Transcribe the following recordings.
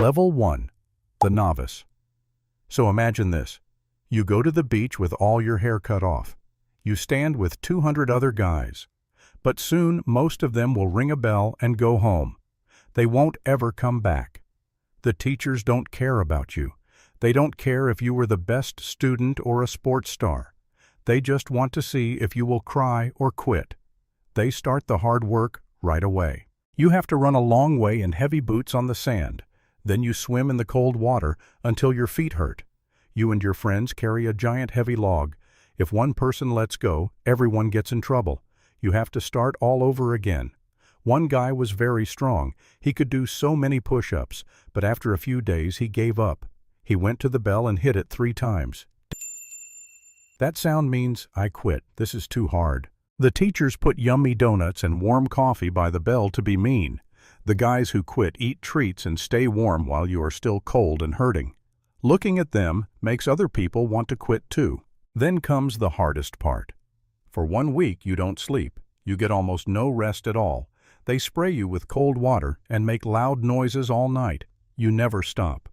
Level 1. The Novice. So imagine this. You go to the beach with all your hair cut off. You stand with 200 other guys. But soon most of them will ring a bell and go home. They won't ever come back. The teachers don't care about you. They don't care if you were the best student or a sports star. They just want to see if you will cry or quit. They start the hard work right away. You have to run a long way in heavy boots on the sand. Then you swim in the cold water until your feet hurt. You and your friends carry a giant heavy log. If one person lets go, everyone gets in trouble. You have to start all over again. One guy was very strong. He could do so many push-ups, but after a few days he gave up. He went to the bell and hit it 3 times. That sound means, "I quit. This is too hard." The teachers put yummy donuts and warm coffee by the bell to be mean. The guys who quit eat treats and stay warm while you are still cold and hurting. Looking at them makes other people want to quit too. Then comes the hardest part. For 1 week you don't sleep. You get almost no rest at all. They spray you with cold water and make loud noises all night. You never stop.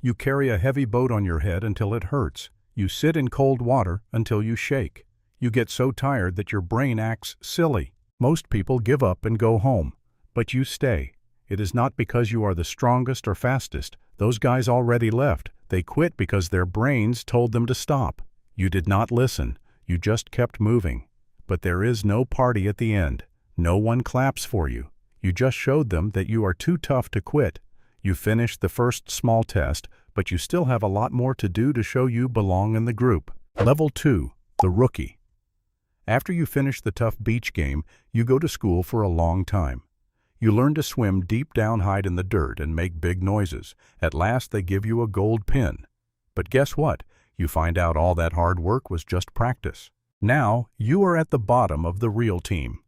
You carry a heavy boat on your head until it hurts. You sit in cold water until you shake. You get so tired that your brain acts silly. Most people give up and go home. But you stay. It is not because you are the strongest or fastest. Those guys already left. They quit because their brains told them to stop. You did not listen. You just kept moving. But there is no party at the end. No one claps for you. You just showed them that you are too tough to quit. You finished the first small test, but you still have a lot more to do to show you belong in the group. Level 2. The Rookie. After you finish the tough beach game, you go to school for a long time. You learn to swim deep down, hide in the dirt, and make big noises. At last they give you a gold pin. But guess what? You find out all that hard work was just practice. Now you are at the bottom of the real team.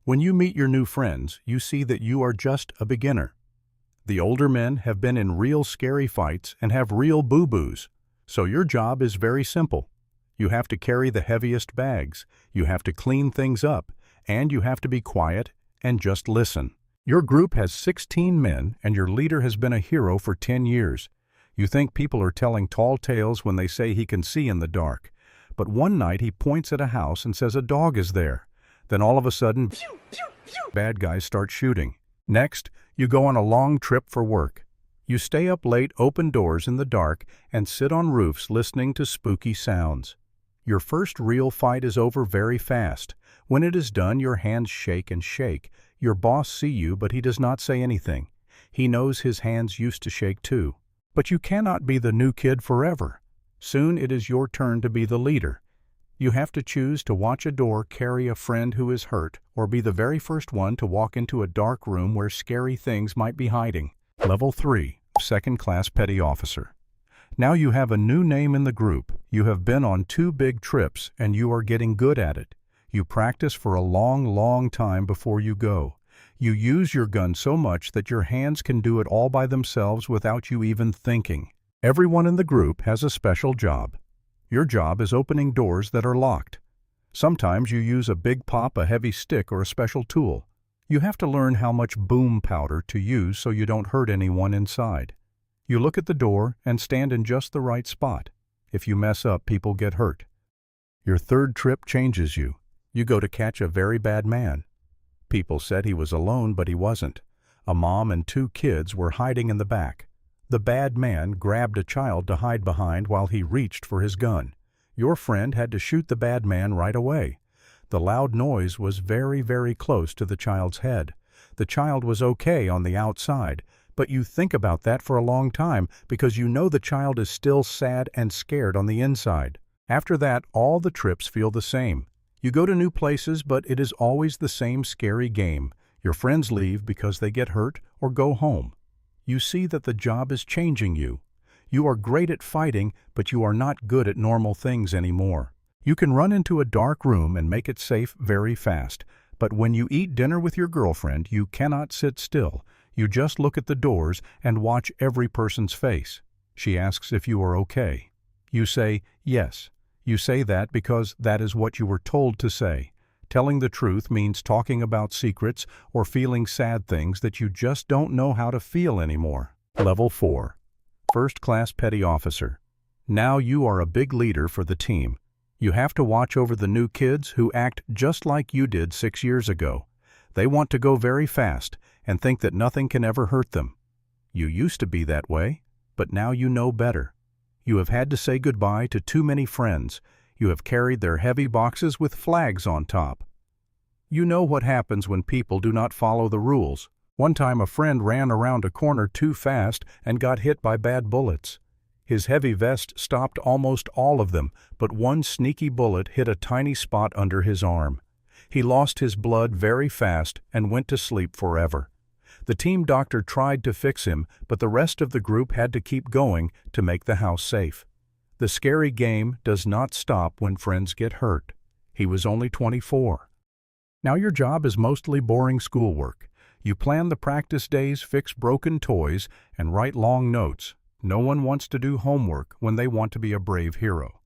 When you meet your new friends, you see that you are just a beginner. The older men have been in real scary fights and have real boo-boos. So your job is very simple. You have to carry the heaviest bags, you have to clean things up, and you have to be quiet and just listen. Your group has 16 men, and your leader has been a hero for 10 years. You think people are telling tall tales when they say he can see in the dark. But one night he points at a house and says a dog is there. Then all of a sudden, bad guys start shooting. Next, you go on a long trip for work. You stay up late, open doors in the dark, and sit on roofs listening to spooky sounds. Your first real fight is over very fast. When it is done, your hands shake and shake. Your boss sees you, but he does not say anything. He knows his hands used to shake too. But you cannot be the new kid forever. Soon it is your turn to be the leader. You have to choose to watch a door carry a friend who is hurt, or be the very first one to walk into a dark room where scary things might be hiding. Level 3. Second-class petty officer. Now you have a new name in the group. You have been on 2 big trips, and you are getting good at it. You practice for a long time before you go. You use your gun so much that your hands can do it all by themselves without you even thinking. Everyone in the group has a special job. Your job is opening doors that are locked. Sometimes you use a big pop, a heavy stick, or a special tool. You have to learn how much boom powder to use so you don't hurt anyone inside. You look at the door and stand in just the right spot. If you mess up, people get hurt. Your third trip changes you. You go to catch a very bad man. People said he was alone, but he wasn't. A mom and 2 kids were hiding in the back. The bad man grabbed a child to hide behind while he reached for his gun. Your friend had to shoot the bad man right away. The loud noise was very close to the child's head. The child was okay on the outside, but you think about that for a long time because you know the child is still sad and scared on the inside. After that, all the trips feel the same. You go to new places, but it is always the same scary game. Your friends leave because they get hurt or go home. You see that the job is changing you. You are great at fighting, but you are not good at normal things anymore. You can run into a dark room and make it safe very fast, but when you eat dinner with your girlfriend, you cannot sit still. You just look at the doors and watch every person's face. She asks if you are okay. You say, yes. You say that because that is what you were told to say. Telling the truth means talking about secrets or feeling sad things that you just don't know how to feel anymore. Level 4. First Class Petty Officer. Now you are a big leader for the team. You have to watch over the new kids who act just like you did 6 years ago. They want to go very fast and think that nothing can ever hurt them. You used to be that way, but now you know better. You have had to say goodbye to too many friends. You have carried their heavy boxes with flags on top. You know what happens when people do not follow the rules. One time a friend ran around a corner too fast and got hit by bad bullets. His heavy vest stopped almost all of them, but one sneaky bullet hit a tiny spot under his arm. He lost his blood very fast and went to sleep forever. The team doctor tried to fix him, but the rest of the group had to keep going to make the house safe. The scary game does not stop when friends get hurt. He was only 24. Now your job is mostly boring schoolwork. You plan the practice days, fix broken toys, and write long notes. No one wants to do homework when they want to be a brave hero.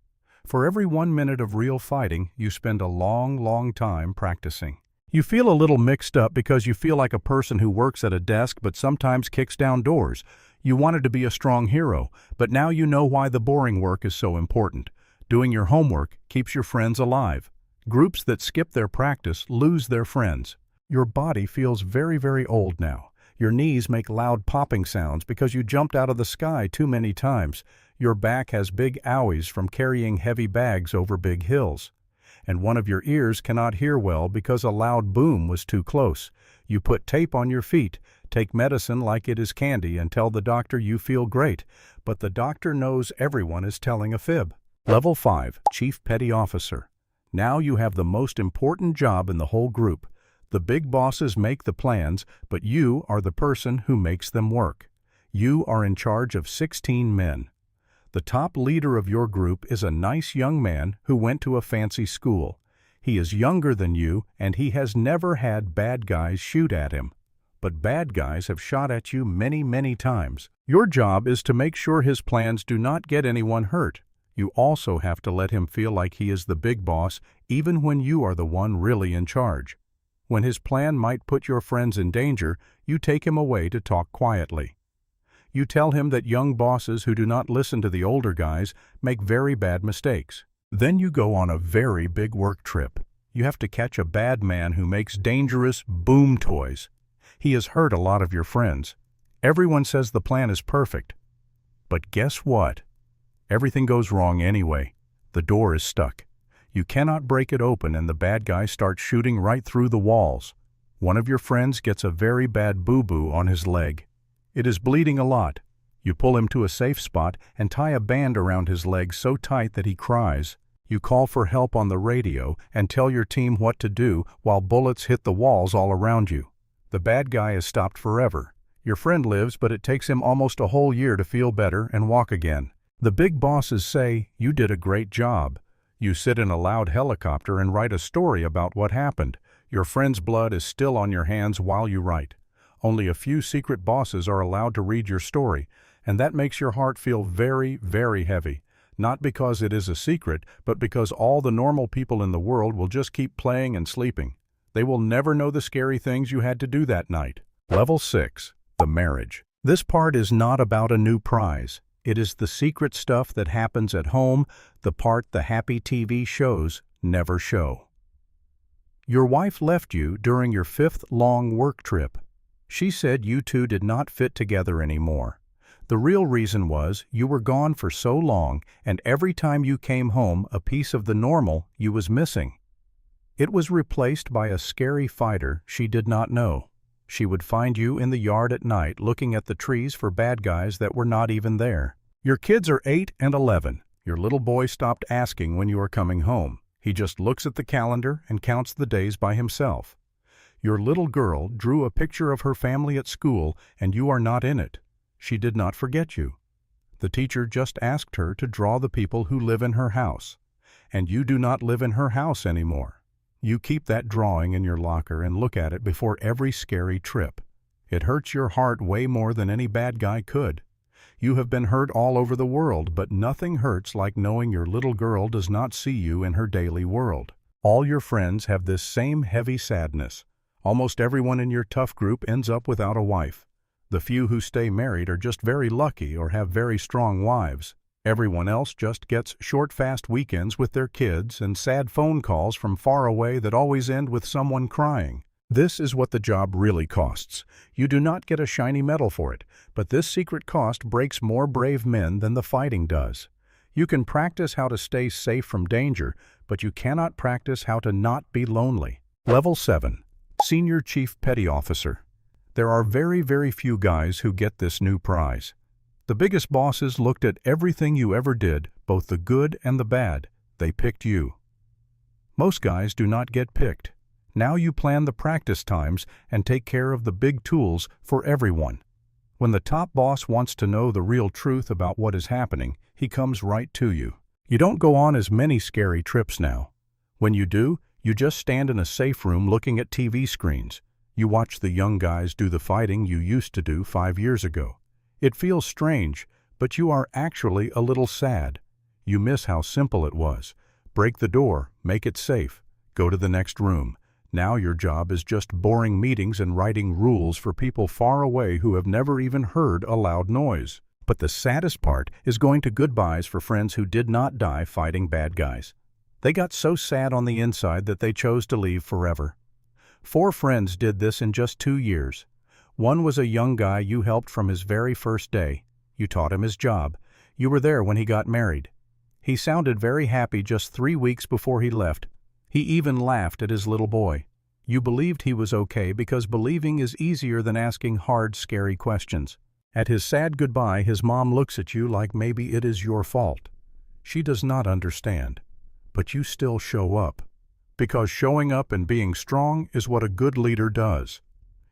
For every 1 minute of real fighting, you spend a long time practicing. You feel a little mixed up because you feel like a person who works at a desk but sometimes kicks down doors. You wanted to be a strong hero, but now you know why the boring work is so important. Doing your homework keeps your friends alive. Groups that skip their practice lose their friends. Your body feels very old now. Your knees make loud popping sounds because you jumped out of the sky too many times. Your back has big owies from carrying heavy bags over big hills. And one of your ears cannot hear well because a loud boom was too close. You put tape on your feet, take medicine like it is candy, and tell the doctor you feel great, but the doctor knows everyone is telling a fib. Level 5, Chief Petty Officer. Now you have the most important job in the whole group. The big bosses make the plans, but you are the person who makes them work. You are in charge of 16 men. The top leader of your group is a nice young man who went to a fancy school. He is younger than you, and he has never had bad guys shoot at him. But bad guys have shot at you many times. Your job is to make sure his plans do not get anyone hurt. You also have to let him feel like he is the big boss, even when you are the one really in charge. When his plan might put your friends in danger, you take him away to talk quietly. You tell him that young bosses who do not listen to the older guys make very bad mistakes. Then you go on a very big work trip. You have to catch a bad man who makes dangerous boom toys. He has hurt a lot of your friends. Everyone says the plan is perfect. But guess what? Everything goes wrong anyway. The door is stuck. You cannot break it open and the bad guy starts shooting right through the walls. One of your friends gets a very bad boo-boo on his leg. It is bleeding a lot. You pull him to a safe spot and tie a band around his leg so tight that he cries. You call for help on the radio and tell your team what to do while bullets hit the walls all around you. The bad guy is stopped forever. Your friend lives, but it takes him almost a whole year to feel better and walk again. The big bosses say, "You did a great job." You sit in a loud helicopter and write a story about what happened. Your friend's blood is still on your hands while you write. Only a few secret bosses are allowed to read your story, and that makes your heart feel very heavy. Not because it is a secret, but because all the normal people in the world will just keep playing and sleeping. They will never know the scary things you had to do that night. Level 6, the marriage. This part is not about a new prize. It is the secret stuff that happens at home, the part the happy TV shows never show. Your wife left you during your 5th long work trip. She said you two did not fit together anymore. The real reason was you were gone for so long, and every time you came home, a piece of the normal you was missing. It was replaced by a scary fighter she did not know. She would find you in the yard at night looking at the trees for bad guys that were not even there. Your kids are 8 and 11. Your little boy stopped asking when you are coming home. He just looks at the calendar and counts the days by himself. Your little girl drew a picture of her family at school and you are not in it. She did not forget you. The teacher just asked her to draw the people who live in her house. And you do not live in her house anymore. You keep that drawing in your locker and look at it before every scary trip. It hurts your heart way more than any bad guy could. You have been hurt all over the world, but nothing hurts like knowing your little girl does not see you in her daily world. All your friends have this same heavy sadness. Almost everyone in your tough group ends up without a wife. The few who stay married are just very lucky or have very strong wives. Everyone else just gets short, fast weekends with their kids and sad phone calls from far away that always end with someone crying. This is what the job really costs. You do not get a shiny medal for it, but this secret cost breaks more brave men than the fighting does. You can practice how to stay safe from danger, but you cannot practice how to not be lonely. Level 7. Senior Chief Petty Officer. There are very, very few guys who get this new prize. The biggest bosses looked at everything you ever did, both the good and the bad. They picked you. Most guys do not get picked. Now you plan the practice times and take care of the big tools for everyone. When the top boss wants to know the real truth about what is happening, he comes right to you. You don't go on as many scary trips now. When you do, you just stand in a safe room looking at TV screens. You watch the young guys do the fighting you used to do 5 years ago. It feels strange, but you are actually a little sad. You miss how simple it was. Break the door, make it safe, go to the next room. Now your job is just boring meetings and writing rules for people far away who have never even heard a loud noise. But the saddest part is going to goodbyes for friends who did not die fighting bad guys. They got so sad on the inside that they chose to leave forever. 4 friends did this in just 2 years. One was a young guy you helped from his very first day. You taught him his job. You were there when he got married. He sounded very happy just 3 weeks before he left. He even laughed at his little boy. You believed he was okay because believing is easier than asking hard, scary questions. At his sad goodbye, his mom looks at you like maybe it is your fault. She does not understand, but you still show up. Because showing up and being strong is what a good leader does.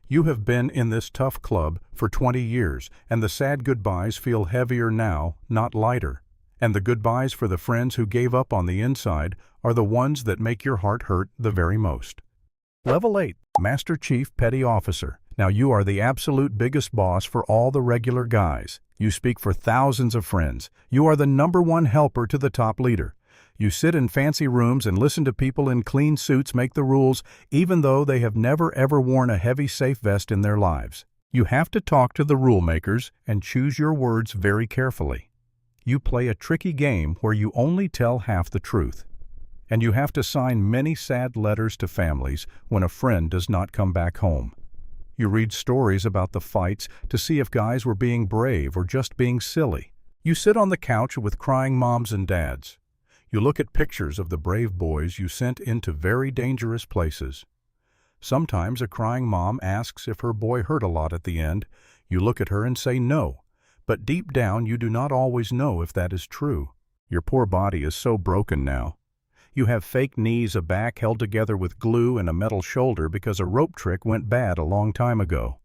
You have been in this tough club for 20 years, and the sad goodbyes feel heavier now, not lighter. And the goodbyes for the friends who gave up on the inside are the ones that make your heart hurt the very most. Level 8. Master Chief Petty Officer. Now you are the absolute biggest boss for all the regular guys. You speak for thousands of friends. You are the #1 helper to the top leader. You sit in fancy rooms and listen to people in clean suits make the rules, even though they have never ever worn a heavy safe vest in their lives. You have to talk to the rule makers and choose your words very carefully. You play a tricky game where you only tell half the truth. And you have to sign many sad letters to families when a friend does not come back home. You read stories about the fights to see if guys were being brave or just being silly. You sit on the couch with crying moms and dads. You look at pictures of the brave boys you sent into very dangerous places. Sometimes a crying mom asks if her boy hurt a lot at the end. You look at her and say no, but deep down you do not always know if that is true. Your poor body is so broken now. You have fake knees, a back held together with glue, and a metal shoulder because a rope trick went bad a long time ago.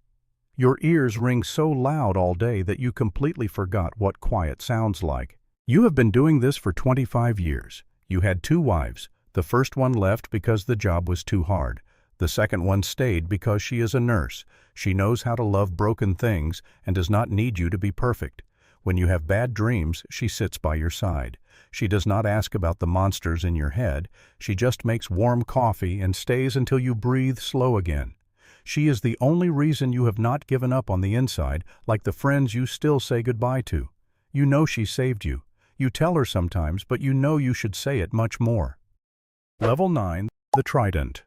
Your ears ring so loud all day that you completely forgot what quiet sounds like. You have been doing this for 25 years. You had 2 wives. The first one left because the job was too hard. The second one stayed because she is a nurse. She knows how to love broken things and does not need you to be perfect. When you have bad dreams, she sits by your side. She does not ask about the monsters in your head. She just makes warm coffee and stays until you breathe slow again. She is the only reason you have not given up on the inside, like the friends you still say goodbye to. You know she saved you. You tell her sometimes, but you know you should say it much more. Level 9. The Trident.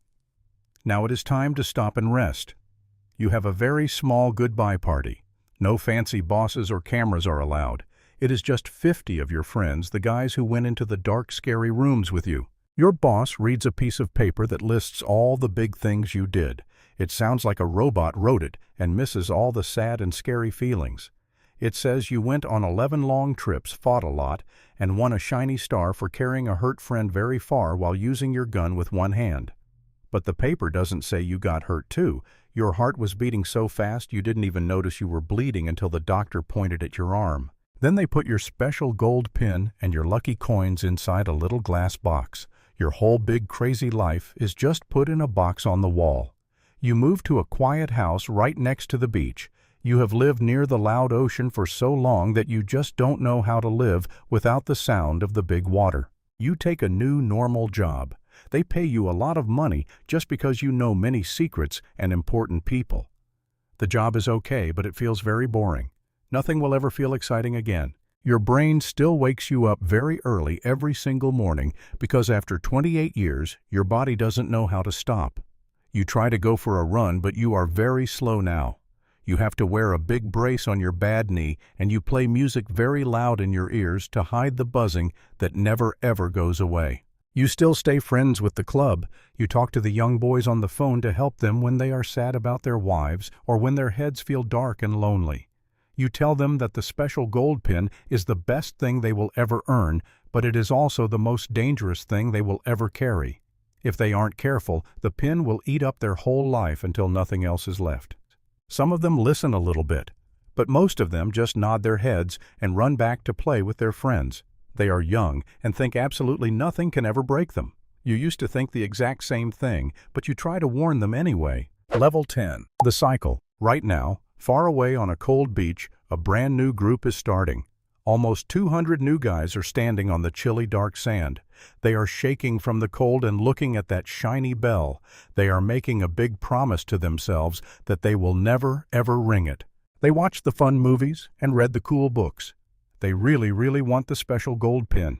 Now it is time to stop and rest. You have a very small goodbye party. No fancy bosses or cameras are allowed. It is just 50 of your friends, the guys who went into the dark, scary rooms with you. Your boss reads a piece of paper that lists all the big things you did. It sounds like a robot wrote it and misses all the sad and scary feelings. It says you went on 11 long trips, fought a lot, and won a shiny star for carrying a hurt friend very far while using your gun with one hand. But the paper doesn't say you got hurt too. Your heart was beating so fast you didn't even notice you were bleeding until the doctor pointed at your arm. Then they put your special gold pin and your lucky coins inside a little glass box. Your whole big crazy life is just put in a box on the wall. You move to a quiet house right next to the beach. You have lived near the loud ocean for so long that you just don't know how to live without the sound of the big water. You take a new normal job. They pay you a lot of money just because you know many secrets and important people. The job is okay, but it feels very boring. Nothing will ever feel exciting again. Your brain still wakes you up very early every single morning because after 28 years, your body doesn't know how to stop. You try to go for a run, but you are very slow now. You have to wear a big brace on your bad knee, and you play music very loud in your ears to hide the buzzing that never ever goes away. You still stay friends with the club. You talk to the young boys on the phone to help them when they are sad about their wives or when their heads feel dark and lonely. You tell them that the special gold pin is the best thing they will ever earn, but it is also the most dangerous thing they will ever carry. If they aren't careful, the pin will eat up their whole life until nothing else is left. Some of them listen a little bit, but most of them just nod their heads and run back to play with their friends. They are young and think absolutely nothing can ever break them. You used to think the exact same thing, but you try to warn them anyway. Level 10. The cycle. Right now, far away on a cold beach, a brand new group is starting. Almost 200 new guys are standing on the chilly dark sand. They are shaking from the cold and looking at that shiny bell. They are making a big promise to themselves that they will never, ever ring it. They watched the fun movies and read the cool books. They really, really want the special gold pin,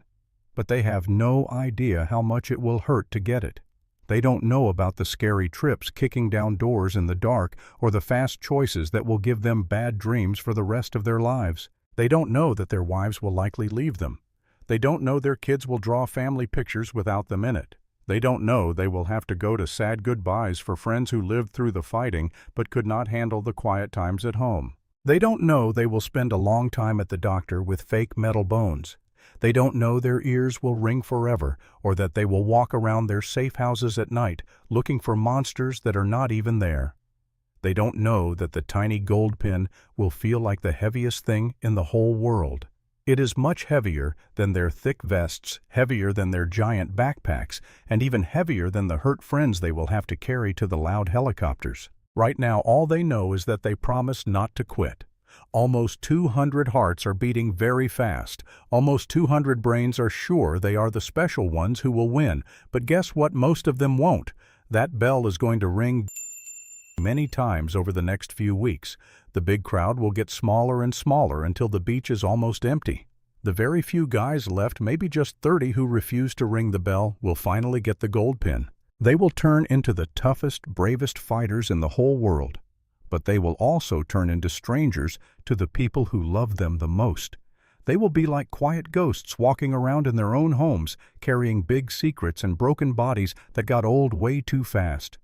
but they have no idea how much it will hurt to get it. They don't know about the scary trips kicking down doors in the dark or the fast choices that will give them bad dreams for the rest of their lives. They don't know that their wives will likely leave them. They don't know their kids will draw family pictures without them in it. They don't know they will have to go to sad goodbyes for friends who lived through the fighting but could not handle the quiet times at home. They don't know they will spend a long time at the doctor with fake metal bones. They don't know their ears will ring forever or that they will walk around their safe houses at night looking for monsters that are not even there. They don't know that the tiny gold pin will feel like the heaviest thing in the whole world. It is much heavier than their thick vests, heavier than their giant backpacks, and even heavier than the hurt friends they will have to carry to the loud helicopters. Right now, all they know is that they promised not to quit. Almost 200 hearts are beating very fast. Almost 200 brains are sure they are the special ones who will win. But guess what? Most of them won't. That bell is going to ring many times over the next few weeks. The big crowd will get smaller and smaller until the beach is almost empty. The very few guys left, maybe just 30 who refuse to ring the bell, will finally get the gold pin. They will turn into the toughest, bravest fighters in the whole world. But they will also turn into strangers to the people who love them the most. They will be like quiet ghosts walking around in their own homes, carrying big secrets and broken bodies that got old way too fast.